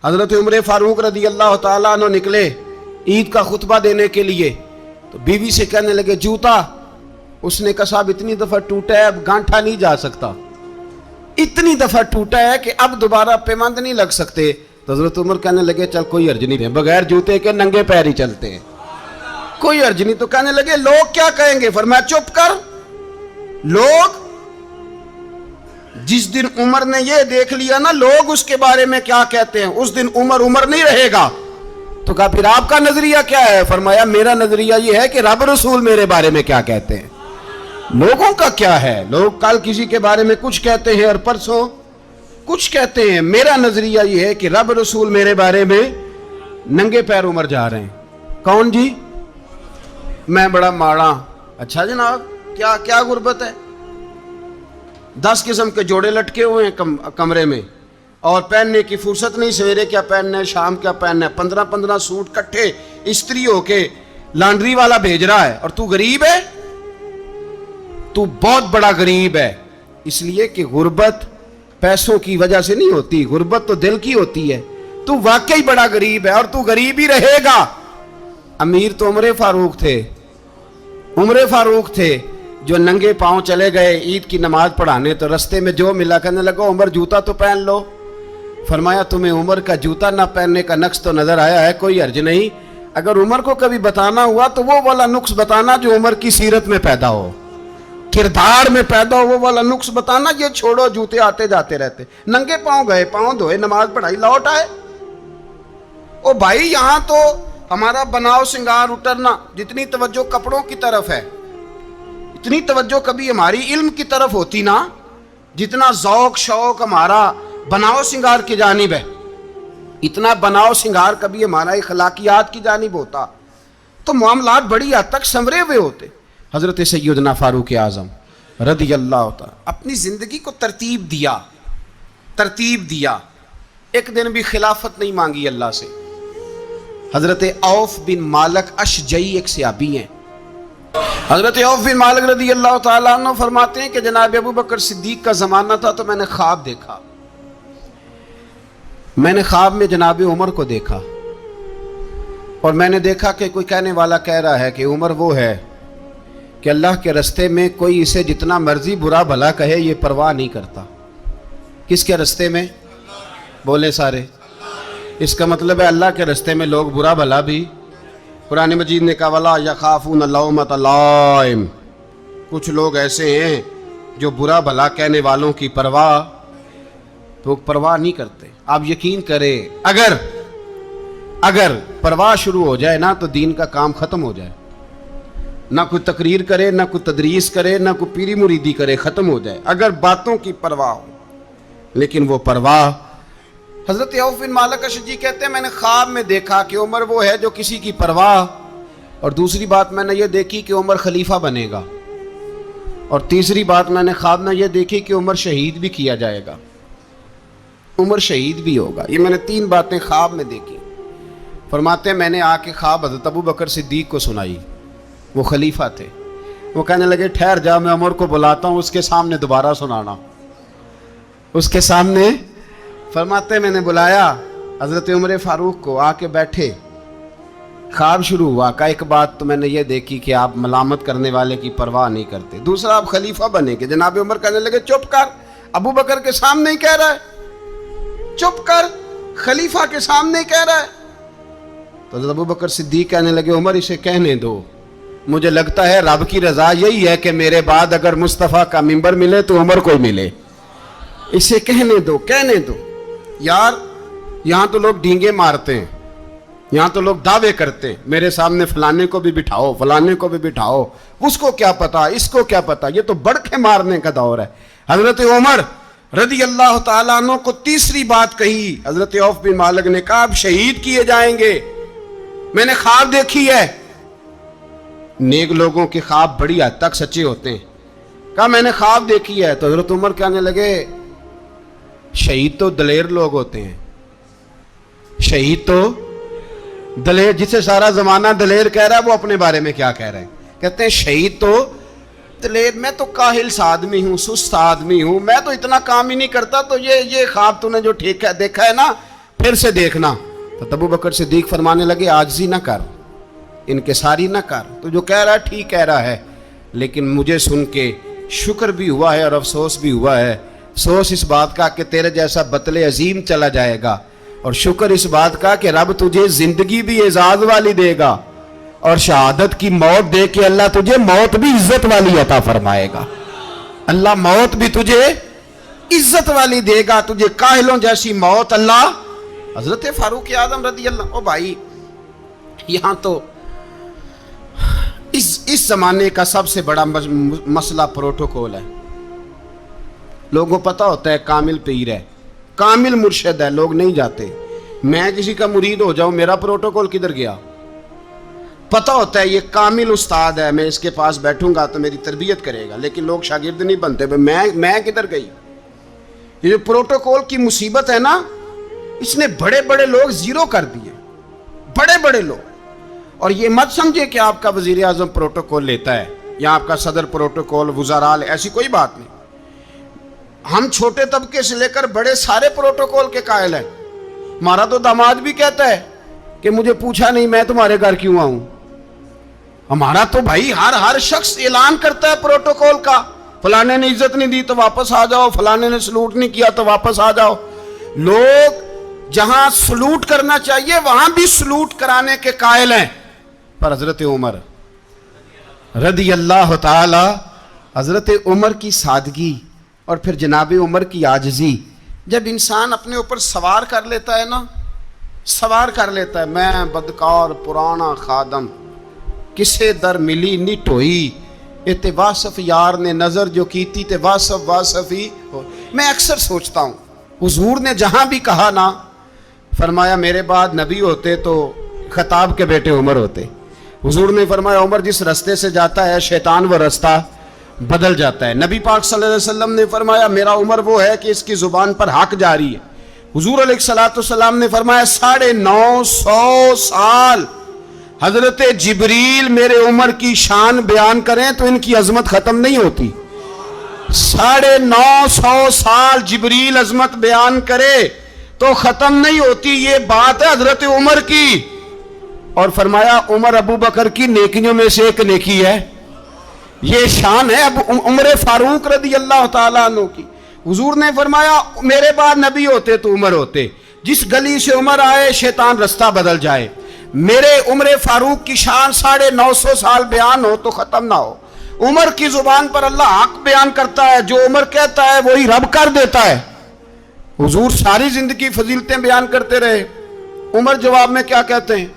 حضرت عمر فاروق رضی اللہ تعالیٰ عنہ نکلے عید کا خطبہ دینے کے لیے، تو بیوی سے کہنے لگے جوتا، اس نے کہا صاحب اتنی دفعہ ٹوٹا ہے اب گانٹھا نہیں جا سکتا، اتنی دفعہ ٹوٹا ہے کہ اب دوبارہ پیمند نہیں لگ سکتے۔ تو حضرت عمر کہنے لگے چل کوئی حرج نہیں ہے، بغیر جوتے کے ننگے پیر ہی چلتے ہیں، کوئی حرج نہیں۔ تو کہنے لگے لوگ کیا کہیں گے؟ فرمایا چپ کر، لوگ جس دن عمر نے یہ دیکھ لیا نا لوگ اس کے بارے میں کیا کہتے ہیں، اس دن عمر عمر نہیں رہے گا۔ تو کہا پھر آپ کا نظریہ کیا ہے؟ فرمایا میرا نظریہ یہ ہے کہ رب رسول میرے بارے میں کیا کہتے ہیں، لوگوں کا کیا ہے؟ لوگ کل کسی کے بارے میں کچھ کہتے ہیں اور پرسوں کچھ کہتے ہیں، میرا نظریہ یہ ہے کہ رب رسول میرے بارے میں ننگے پیر عمر جا رہے ہیں۔ کون جی؟ میں بڑا ماڑا۔ اچھا جناب، کیا کیا غربت ہے؟ 10 قسم کے جوڑے لٹکے ہوئے ہیں کمرے میں، اور پہننے کی فرصت نہیں، سویرے کیا پہننا ہے شام کیا پہننا ہے، 15 سوٹ کٹھے استری ہو کے لانڈری والا بھیج رہا ہے، اور تو غریب ہے، تو بہت بڑا غریب ہے۔ اس لیے کہ غربت پیسوں کی وجہ سے نہیں ہوتی، غربت تو دل کی ہوتی ہے۔ تو واقعی بڑا غریب ہے اور تو غریب ہی رہے گا۔ امیر تو عمر فاروق تھے، عمر فاروق تھے جو ننگے پاؤں چلے گئے عید کی نماز پڑھانے، تو رستے میں جو ملا کہنے لگا عمر جوتا تو پہن لو۔ فرمایا تمہیں عمر کا جوتا نہ پہننے کا نقص تو نظر آیا ہے، کوئی حرج نہیں، اگر عمر کو کبھی بتانا ہوا تو وہ والا نقص بتانا جو عمر کی سیرت میں پیدا ہو، کردار میں پیدا ہو، وہ والا نقص بتانا، یہ چھوڑو جوتے آتے جاتے رہتے۔ ننگے پاؤں گئے، پاؤں دھوئے، نماز پڑھائی، لوٹ آئے۔ او بھائی یہاں تو ہمارا بناؤ سنگار اترنا، جتنی توجہ کپڑوں کی طرف ہے اتنی توجہ کبھی ہماری علم کی طرف ہوتی نا، جتنا ذوق شوق ہمارا بناؤ سنگار کی جانب ہے، اتنا بناؤ سنگار کبھی ہمارا اخلاقیات کی جانب ہوتا تو معاملات بڑی حد تک سنورے ہوئے ہوتے۔ حضرت سیدنا فاروق اعظم رضی اللہ تعالی اپنی زندگی کو ترتیب دیا، ایک دن بھی خلافت نہیں مانگی اللہ سے۔ حضرت عوف بن مالک اشجعی ایک صحابی ہیں، حضرت عوف بن مالک رضی اللہ تعالیٰ عنہ فرماتے ہیں کہ جناب ابو بکر صدیق کا زمانہ تھا تو میں نے خواب دیکھا، میں نے خواب میں جناب عمر کو دیکھا، اور میں نے دیکھا کہ کوئی کہنے والا کہہ رہا ہے کہ عمر وہ ہے کہ اللہ کے رستے میں کوئی اسے جتنا مرضی برا بھلا کہے یہ پرواہ نہیں کرتا۔ کس کے رستے میں؟ بولے سارے۔ اس کا مطلب ہے اللہ کے رستے میں لوگ برا بھلا بھی، قرآن مجید نے کہا وَلَا يَخَافُونَ لَوْمَةَ لَائِمٍ، کچھ لوگ ایسے ہیں جو برا بھلا کہنے والوں کی پرواہ نہیں کرتے۔ آپ یقین کریں اگر پرواہ شروع ہو جائے نا تو دین کا کام ختم ہو جائے، نہ کوئی تقریر کرے، نہ کوئی تدریس کرے، نہ کوئی پیری مریدی کرے، ختم ہو جائے اگر باتوں کی پرواہ ہو۔ لیکن وہ پرواہ، حضرت عوف بن مالک اشجعی کہتے ہیں میں نے خواب میں دیکھا کہ عمر وہ ہے جو کسی کی پرواہ، اور دوسری بات میں نے یہ دیکھی کہ عمر خلیفہ بنے گا، اور تیسری بات میں نے خواب میں یہ دیکھی کہ عمر شہید بھی کیا جائے گا، عمر شہید بھی ہوگا۔ یہ میں نے 3 باتیں خواب میں دیکھی۔ فرماتے ہیں میں نے آ کے خواب حضرت ابو بکر صدیق کو سنائی، وہ خلیفہ تھے، وہ کہنے لگے ٹھہر جا میں عمر کو بلاتا ہوں، اس کے سامنے دوبارہ سنانا، اس کے سامنے۔ فرماتے ہیں میں نے بلایا حضرت عمر فاروق کو، آ کے بیٹھے، خواب شروع ہوا، کہا ایک بات تو میں نے یہ دیکھی کہ آپ ملامت کرنے والے کی پرواہ نہیں کرتے، دوسرا آپ خلیفہ بنے گے۔ جناب عمر کہنے لگے چپ کر، ابو بکر کے سامنے ہی کہہ رہا ہے، چپ کر، خلیفہ کے سامنے ہی کہہ رہا ہے۔ تو حضرت ابو بکر صدیق کہنے لگے عمر اسے کہنے دو، مجھے لگتا ہے رب کی رضا یہی ہے کہ میرے بعد اگر مصطفیٰ کا منبر ملے تو عمر کو ملے، اسے کہنے دو۔ یار یہاں تو لوگ ڈینگے مارتے ہیں، یہاں تو لوگ دعوے کرتے ہیں میرے سامنے فلانے کو بھی بٹھاؤ، فلانے کو بھی بٹھاؤ، اس کو کیا پتا، اس کو کیا پتا، یہ تو بڑکے مارنے کا دور ہے۔ حضرت عمر رضی اللہ تعالیٰ عنہ کو تیسری بات کہی، حضرت عوف بن مالک نے کہا آپ شہید کیے جائیں گے، میں نے خواب دیکھی ہے۔ نیک لوگوں کے خواب بڑی حد تک سچے ہوتے ہیں، کہا میں نے خواب دیکھی ہے۔ تو حضرت عمر کہنے لگے شہید تو دلیر لوگ ہوتے ہیں، شہید تو دلیر، جسے سارا زمانہ دلیر کہہ رہا ہے وہ اپنے بارے میں کیا کہہ رہے ہیں؟ کہتے ہیں شہید تو دلیر، میں تو کاہل سا آدمی ہوں، سست آدمی ہوں، میں تو اتنا کام ہی نہیں کرتا، تو یہ خواب تو نے جو ٹھیک ہے دیکھا ہے نا، फिर से देखना। तो अबू बकर सिद्दीक फरमाने लगे आजिज़ी ना कर, इनकिसारी ना कर, तो जो कह रहा है ठीक कह रहा है, लेकिन मुझे सुन के शुक्र भी हुआ है और अफसोस भी हुआ है। अफसोस इस बात का कि तेरे जैसा बतले अजीम चला जाएगा, और शुक्र इस बात का कि रब तुझे जिंदगी भी एजाज वाली देगा, और शहादत की मौत दे के अल्लाह तुझे मौत भी इज्जत वाली अता फरमाएगा। अल्लाह मौत भी तुझे इज्जत वाली देगा, तुझे काहिलों जैसी मौत अल्लाह। हजरत फारूक आजम रदी अल्लाह। ओ भाई, यहां तो इस जमाने का सबसे बड़ा मसला प्रोटोकॉल है। लोगों को पता होता है कामिल पीर है, कामिल मुर्शिद है, लोग नहीं जाते। मैं किसी का मुरीद हो जाऊं, मेरा प्रोटोकॉल किधर गया? पता होता है ये कामिल उस्ताद है, मैं इसके पास बैठूंगा तो मेरी तरबियत करेगा, लेकिन लोग शागिर्द नहीं बनते। मैं किधर गई? ये जो प्रोटोकॉल की मुसीबत है ना, इसने बड़े बड़े लोग जीरो कर दिए, बड़े बड़े लोग। और ये मत समझे कि आपका वजीर आजम प्रोटोकॉल लेता है या आपका सदर प्रोटोकॉल, वुज़ाराल, ऐसी कोई बात नहीं। हम छोटे तबके से लेकर बड़े सारे प्रोटोकॉल के कायल हैं। हमारा तो दामाद भी कहता है कि मुझे पूछा नहीं मैं तुम्हारे घर क्यों आऊं। हमारा तो भाई हर शख्स ऐलान करता है प्रोटोकॉल का, फलाने ने इज्जत नहीं दी तो वापस आ जाओ, फलाने ने सलूट नहीं किया तो वापस आ जाओ। लोग जहां सलूट करना चाहिए वहां भी सलूट कराने के कायल हैं। पर हजरत उमर रदी अल्लाह ताला, हजरत उमर की सादगी और फिर जनाब उमर की आजिज़ी, जब इंसान अपने ऊपर सवार कर लेता है ना, सवार कर लेता है, मैं बदकार पुराना खादम किसे दर मिली नी टोई, इते वासफ यार ने नजर जो की थी ते वासफ वासफ ही हो। मैं अक्सर सोचता हूँ, हुजूर ने जहां भी कहा ना, फरमाया मेरे बाद नबी होते तो खताब के बेटे उमर होते। हुजूर ने फरमाया उमर जिस रास्ते से जाता है शैतान वो रास्ता बदल जाता है। नबी पाक सल्लल्लाहु अलैहि वसल्लम ने फरमाया मेरा उमर वो है कि इसकी जुबान पर हक जारी है। हुजूर अलैहिस्सलाम ने फरमाया 950 साल हजरत जिब्रील मेरे उमर की शान बयान करें तो इनकी अजमत खत्म नहीं होती। 950 साल जिब्रील अजमत बयान करे तो खत्म नहीं होती। ये बात है हजरत उमर की। और फरमाया उमर अबू बकर की नेकियों में से एक नेकी है, ये शान है अब उमर फारूक रदी अल्लाह ताला अन्हु की। हुजूर ने फरमाया मेरे बाद नबी होते तो उमर होते, जिस गली से उमर आए शैतान रास्ता बदल जाए। मेरे उमर फारूक की शान 950 साल बयान हो तो खत्म ना हो। उमर की जुबान पर अल्लाह हक बयान करता है, जो उमर कहता है वही रब कर देता है। हुजूर सारी जिंदगी फजीलतें बयान करते रहे, उमर जवाब में क्या कहते हैं?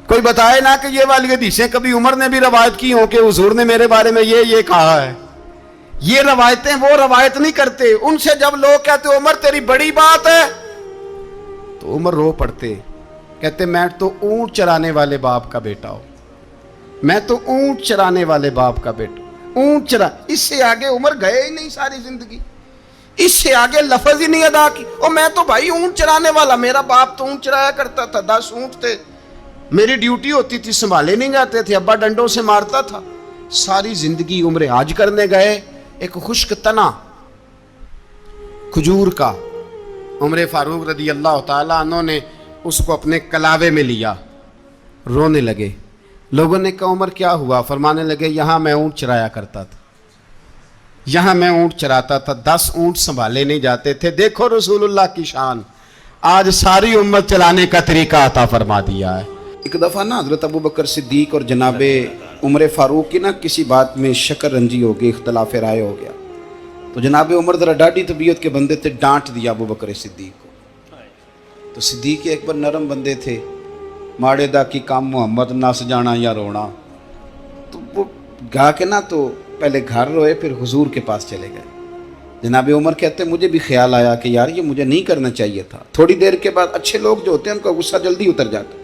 कोई बताए ना कि ये वाली हदीसें कभी उमर ने भी रवायत की हो कि हुजूर ने मेरे बारे में ये कहा है। ये रवायतें वो रवायत नहीं करते। उनसे जब लोग कहते उमर तेरी बड़ी बात है तो उमर रो पड़ते, कहते मैं तो ऊंट चराने वाले बाप का बेटा हूं, मैं तो ऊंट चराने वाले बाप का बेटा, ऊंट चरा। इससे आगे उमर गए ही नहीं सारी जिंदगी, इससे आगे लफ्ज ही नहीं अदा की। और मैं तो भाई ऊंट चराने वाला, मेरा बाप तो ऊंट चराया करता था, 10 ऊंट थे, मेरी ड्यूटी होती थी, संभाले नहीं जाते थे, अब्बा डंडों से मारता था। सारी जिंदगी उम्र हाज करने गए, एक खुश्क तना खजूर का उमर फारूक रदी अल्लाह ताला अन्हु ने उसको अपने कलावे में लिया, रोने लगे। लोगों ने कहा उमर क्या हुआ? फरमाने लगे यहाँ मैं ऊंट चराया करता था, यहाँ मैं ऊंट चराता था, 10 ऊंट संभाले नहीं जाते थे। देखो रसूलुल्लाह की शान, आज सारी उम्मत चलाने का तरीका अता फरमा दिया है। एक दफ़ा ना हज़रत अबू बकर सिद्दीक और जनाबे उमर फ़ारूक की ना किसी बात में शक्र रंजी हो गई, इख्तलाफ राय हो गया। तो जनाबे उमर ज़रा डाढ़ी तबीयत के बंदे थे, डांट दिया अबू बकर सिद्दीक को। तो सिद्दीक एक बार नरम बंदे थे, माड़े दा की काम मोहम्मद नस जाना या रोना। तो वो गा के ना तो पहले घर रोए, फिर हुजूर के पास चले गए। जनाबे उमर कहते मुझे भी ख्याल आया कि यार ये मुझे नहीं करना चाहिए था। थोड़ी देर के बाद अच्छे लोग जो होते हैं उनका गुस्सा जल्दी उतर जाता है।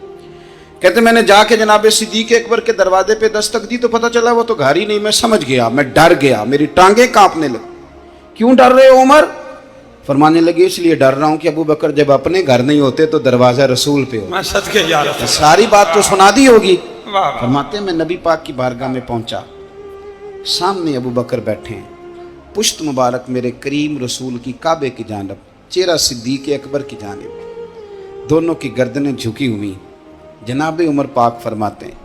कहते मैंने जाके जनाबे सिद्दीक अकबर के दरवाजे पे दस्तक दी तो पता चला वो तो घर ही नहीं। मैं समझ गया, मैं डर गया, मेरी टांगें कांपने लगी। क्यों डर रहे हो उमर? फरमाने लगे इसलिए डर रहा हूं कि अबू बकर जब अपने घर नहीं होते तो दरवाजा रसूल पे हो। मैं सदके जा रहा था। सारी बात तो सुना दी होगी। फरमाते मैं नबी पाक की बारगाह में पहुंचा, सामने अबू बकर बैठे हैं, पुश्त मुबारक मेरे करीम रसूल की काबे की जानब चेहरा सिद्दीक अकबर की जानिब, दोनों की गर्दनें झुकी हुई। जनाब उमर पाक फरमाते हैं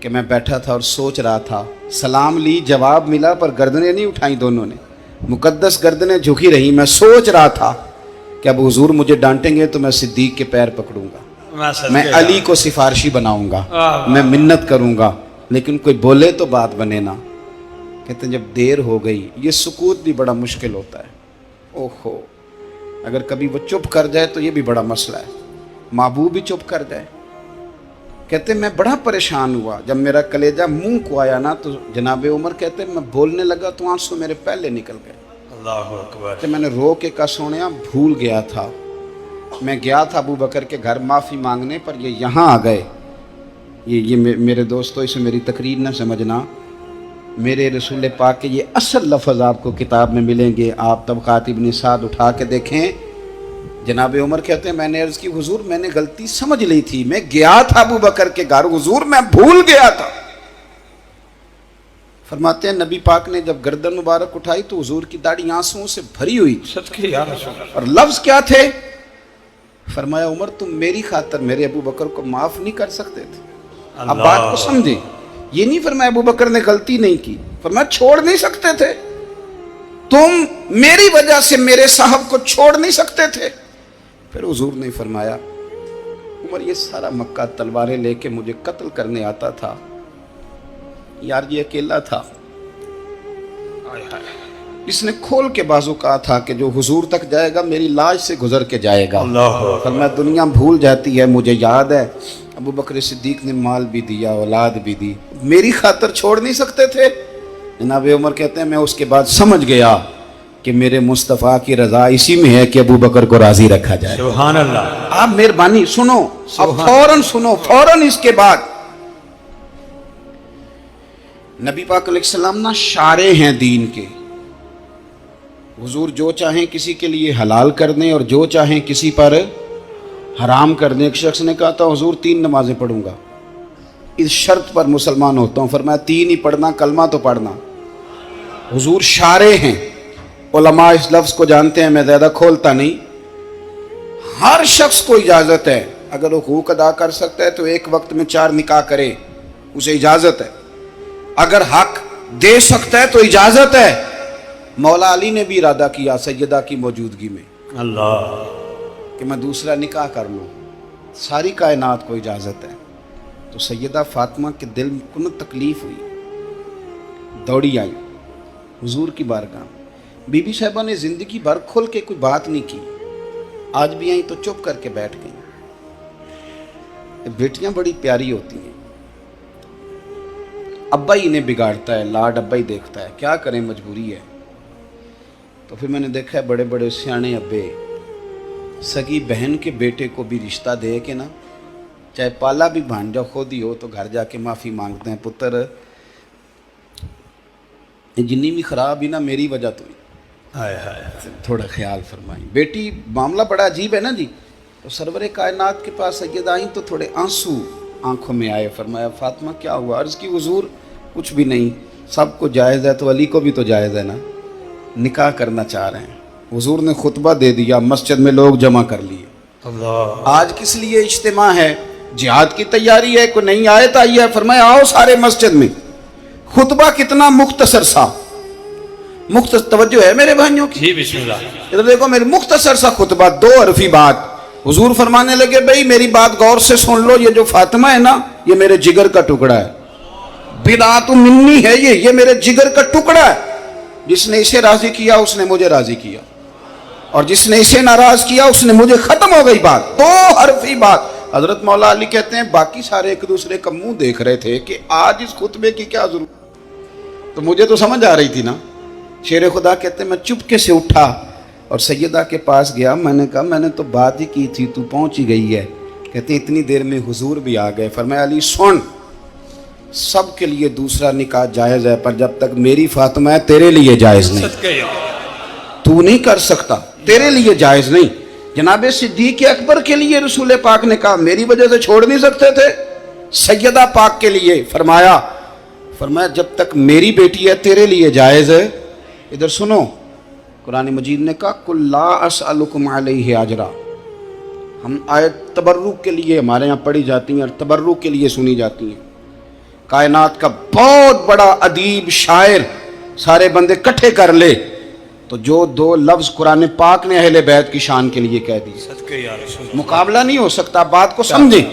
कि मैं बैठा था और सोच रहा था, सलाम ली, जवाब मिला, पर गर्दनें नहीं उठाई दोनों ने, मुकद्दस गर्दनें झुकी रही। मैं सोच रहा था कि अब हुजूर मुझे डांटेंगे तो मैं सिद्दीक के पैर पकड़ूंगा, मैं अली को सिफारशी बनाऊंगा, मैं मिन्नत करूंगा, लेकिन कोई बोले तो बात बने ना। कहते हैं जब देर हो गई, ये सुकूत भी बड़ा मुश्किल होता है। ओहो, अगर कभी वो चुप कर जाए तो ये भी बड़ा मसला है, महबूब भी चुप कर जाए। कहते मैं बड़ा परेशान हुआ, जब मेरा कलेजा मुंह को आया ना तो जनाब उमर कहते मैं बोलने लगा तो आंसू मेरे पहले निकल गए। अल्लाहु अकबर। तो मैंने रो के कहा सोनिया भूल गया था, मैं गया था अबू बकर के घर माफ़ी मांगने, पर ये यहाँ आ गए। ये मेरे दोस्तों, इसमें मेरी तकरीर न समझना, मेरे रसूल पाक के ये असल लफ्ज़ आपको किताब में मिलेंगे। आप तबक़ात इब्न साद उठा के देखें। जनाब उमर कहते हैं मैंने अर्ज़ की हुजूर मैंने गलती समझ ली थी, मैं गया था अबू बकर के घर, हुजूर मैं भूल गया था। फरमाते हैं नबी पाक ने जब गर्दन मुबारक उठाई तो हुजूर की दाढ़ी आंसुओं से भरी हुई थी, और लफ्ज़ क्या थे? फरमाया उमर तुम मेरी खातर मेरे अबू बकर को माफ़ नहीं कर सकते थे। अब बात को समझे, ये नहीं फरमाया अबू बकर ने गलती नहीं की, फरमाया छोड़ नहीं सकते थे, तुम मेरी वजह से मेरे साहब को छोड़ नहीं सकते थे। फिर हुजूर ने फरमाया उमर ये सारा मक्का तलवारें लेके मुझे कत्ल करने आता था, यार ये अकेला था, इसने खोल के बाजू कहा था कि जो हुजूर तक जाएगा मेरी लाश से गुजर के जाएगा। फरमाया दुनिया भूल जाती है, मुझे याद है अबू बकर सिद्दीक ने माल भी दिया, औलाद भी दी, मेरी खातर छोड़ नहीं सकते थे। जनाब उमर कहते हैं मैं उसके बाद समझ गया कि मेरे मुस्तफ़ा की रज़ा इसी में है कि अबू बकर को राज़ी रखा जाए। सुभान अल्लाह। आप मेहरबानी सुनो, अब फौरन सुनो, फौरन इसके बाद नबी पाक अलैहिस्सलाम ना शारे हैं दीन के। हुजूर जो चाहें किसी के लिए हलाल कर दें और जो चाहें किसी पर हराम कर दें। एक शख्स ने कहा था हुजूर 3 नमाजें पढ़ूंगा, इस शर्त पर मुसलमान होता हूँ। फरमाया 3 ही पढ़ना, कलमा तो पढ़ना। हुजूर शारे हैं, उलमा इस लफ्ज़ को जानते हैं, मैं ज़्यादा खोलता नहीं। हर शख्स को इजाज़त है, अगर वो हुकूक अदा कर सकता है तो एक वक्त में 4 निकाह करे, उसे इजाज़त है। अगर हक दे सकता है तो इजाज़त है। मौला अली ने भी इरादा किया सैयदा की मौजूदगी में अल्लाह कि मैं दूसरा निकाह कर लूँ, सारी कायनात को इजाज़त है। तो सैयदा फातिमा के दिल को न तकलीफ़ हुई, दौड़ी आई हुजूर की बारगाह। बीबी साहिबा ने ज़िंदगी भर खुल के कोई बात नहीं की, आज भी आई तो चुप करके बैठ गई। बेटियां बड़ी प्यारी होती हैं, अब्बा ही इन्हें बिगाड़ता है, लाड अब्बा ही देखता है, क्या करें मजबूरी है। तो फिर मैंने देखा है बड़े बड़े सियाने अब्बे सगी बहन के बेटे को भी रिश्ता दे के ना, चाहे पाला भी भांजा खुद ही हो, तो घर जाके माफ़ी मांगते हैं, पुत्र जिन्नी भी ख़राब ही ना मेरी वजह तो ही, हाय हाय थोड़ा ख्याल फरमाई। बेटी मामला बड़ा अजीब है ना जी। तो सरवरे कायनात के पास सैयद आई तो थोड़े आंसू आंखों में आए। फरमाया फातिमा क्या हुआ? अर्ज़ की हुजूर कुछ भी नहीं, सबको जायज़ है तो अली को भी तो जायज़ है ना, निकाह करना चाह रहे हैं। हुजूर ने खुतबा दे दिया, मस्जिद में लोग जमा कर लिए। अल्लाह। आज किस लिए इज्तिमा है? जिहाद की तैयारी है, कोई नई आयत आई है, फरमाया आओ सारे मस्जिद में। खुतबा कितना मुख्तसर सा, मुख्तसर तवज्जो है मेरे भाइयों की जी, बिस्मिल्लाह। इधर देखो मेरी मुख्तसर सा खुतबा, 2 हरफी बात। हुजूर फरमाने लगे भाई मेरी बात गौर से सुन लो, ये जो फातिमा है ना ये मेरे जिगर का टुकड़ा है, बिदातु मिन्नी है, ये मेरे जिगर का टुकड़ा है। जिसने इसे राजी किया उसने मुझे राजी किया, और जिसने इसे नाराज किया उसने मुझे, खत्म हो गई बात, 2 हरफी बात। हजरत मौला अली कहते हैं बाकी सारे एक दूसरे का मुंह देख रहे थे कि आज इस खुतबे की क्या जरूरत, तो मुझे तो समझ आ रही थी ना। शेर खुदा कहते हैं मैं चुपके से उठा और सैयदा के पास गया, मैंने कहा मैंने तो बात ही की थी, तू पहुंच ही गई है। कहते इतनी देर में हुजूर भी आ गए। फरमाया अली सुन, सब के लिए दूसरा निकाह जायज़ है, पर जब तक मेरी फातिमा है तेरे लिए जायज़ नहीं, तू नहीं कर सकता, तेरे लिए जायज़ नहीं। जनाब सिद्दीक अकबर के लिए रसूल पाक ने कहा मेरी वजह से छोड़ नहीं सकते थे, सैयदा पाक के लिए फरमाया जब तक मेरी बेटी है तेरे लिए जायज़ है। इधर सुनो, قرآن مجید نے کہا قل لا اسألکم علیہ اجرا. ہم آیت تبرک کے لیے ہمارے یہاں پڑھی جاتی ہیں اور تبرک کے لیے سنی جاتی ہیں. کائنات کا بہت بڑا ادیب شاعر سارے بندے کٹھے کر لے تو جو 2 لفظ قرآن پاک نے اہل بیت کی شان کے لیے کہہ دی, مقابلہ نہیں ہو سکتا. بات کو سمجھیں.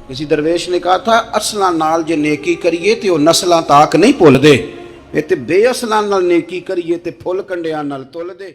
کسی درویش نے کہا تھا اصلاں نال جے نیکی کریے تے وہ نسلاں تاک نہیں بھول دے, تے بے اصلاں نال نیکی کریے تے پھل کنڈیاں نال تول دے.